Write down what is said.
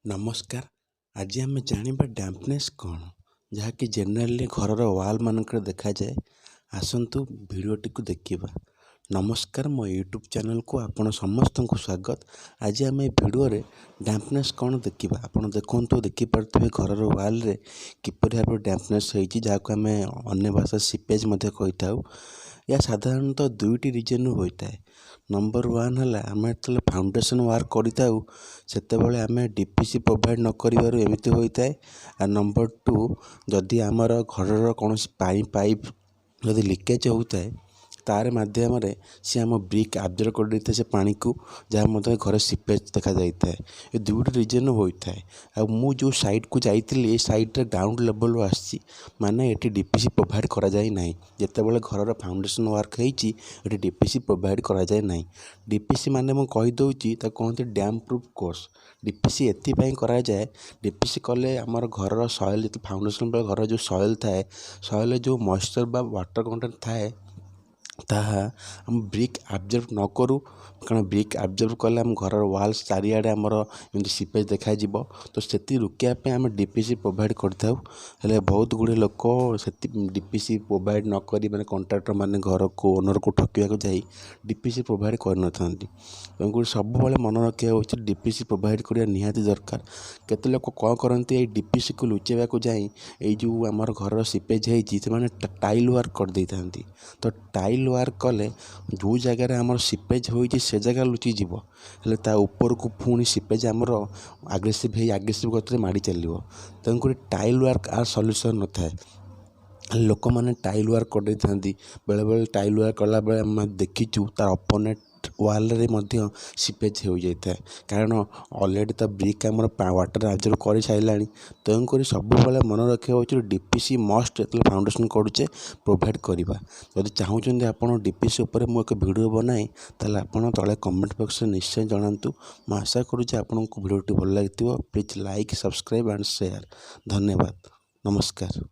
नमस्कार। आज आम जानिबा डैम्पनेस कौन जहाँकि जेनेराली घरर वाल मानकर देखा जाए। आसंतु भिडियोटी को देखिबा। नमस्कार, मो यूट्यूब चैनल को आपण समस्त को स्वागत। आज आम भिडियो रे डैम्पनेस कौन देखिबा। आपण देखंतु देखि पारथबे घरर वाल रे किपरि भाबे डैम्पनेस होईची, जाको आम अन्य भाषा सीपेज मध्ये कहिथाउ। या साधारणतः दुईटी रीजन होइताए। नंबर 1 है आम जो फाउंडेशन वर्क करिताउ सेतेबेले आम डीपीसी प्रोवाइड न करिवारु एमिति होइताए। आ नंबर 2 जदि आमर घरर कौन पाइप जदि लीकेज होता है तार माध्यम सी आम ब्रिक आब्जर्व कर देता से पानी को, जहाँ मतलब घर सीपेज देखा जाता है। ये दुईट रीजन होता है। आ मु जो साइड को जाइए साइड ग्राउंड लेवल आसी माने ये डीपीसी प्रोवाइड करा जाए ना। जितेबाला घर फाउंडेशन वर्क होती डीपीसी प्रोवाइड करा जाए ना। डीपीसी माने मु कहीदे कहते डैम प्रूफ कोर्स। डीपीसी एपाई करा जाए, डीपीसी कले आमर घर सॉइल जो फाउंडेशन घर जो सॉइल थाए, सॉइल जो मॉइस्चर बा वाटर कंटेंट थाए ताहा हम ब्रिक आब्जर्व न करूँ। कारण ब्रिक आब्जर्व कले आम घर वाल्स चारिआडे आमर एमती सीपेज देखा जीवो। तो से रोकने आम डीपीसी प्रोवाइड करथाउ। हेले बहुत गुड़े लोक से डीपीसी प्रोवाइड न करी माने कॉन्ट्रैक्टर माने घर को ओनर को ठकिया जाई डीपीसी प्रोवाइड कर तेणुक सब मन रखा हो डीपीसी प्रोवाइड करने निहाती दरकार। केते लोक कौन करती डीपीसी को लुचेवा जाए ये जो आमर घर सीपेज होती टाइल वर्क कर देता। तो टाइल वर्क कले जो जगार आमर सीपेज होती से जगह लुचि जीव, हेले ता ऊपर को पुणी सीपेज आमर आग्रेसिव गति माड़ी चलो। तेणुक टाइल वर्क आर सल्यूशन न थाए। लोक मैंने टाइल वर्क कर देते बेले बेले टाइल वर्क कला बेले आम देखीचु तार अपोनेट वाल रे मध्य सीपेज हो जाता है। कारण ऑलरेडी तो ब्रिक आम वाटर आब्जर्व कर सारा। तेणुक सब मन रखा हो डीपीसी मस्ट जो फाउंडेशन करुचे प्रोवाइड करवा। जदि चाहते आप डीपीसी उपर मु एक वीडियो बनाए ताले आपन तले कमेंट बॉक्स में निश्चय जनातु। मैं आशा करुँचे आपको वीडियोटी भल लगी। Please like, subscribe and share. धन्यवाद। नमस्कार।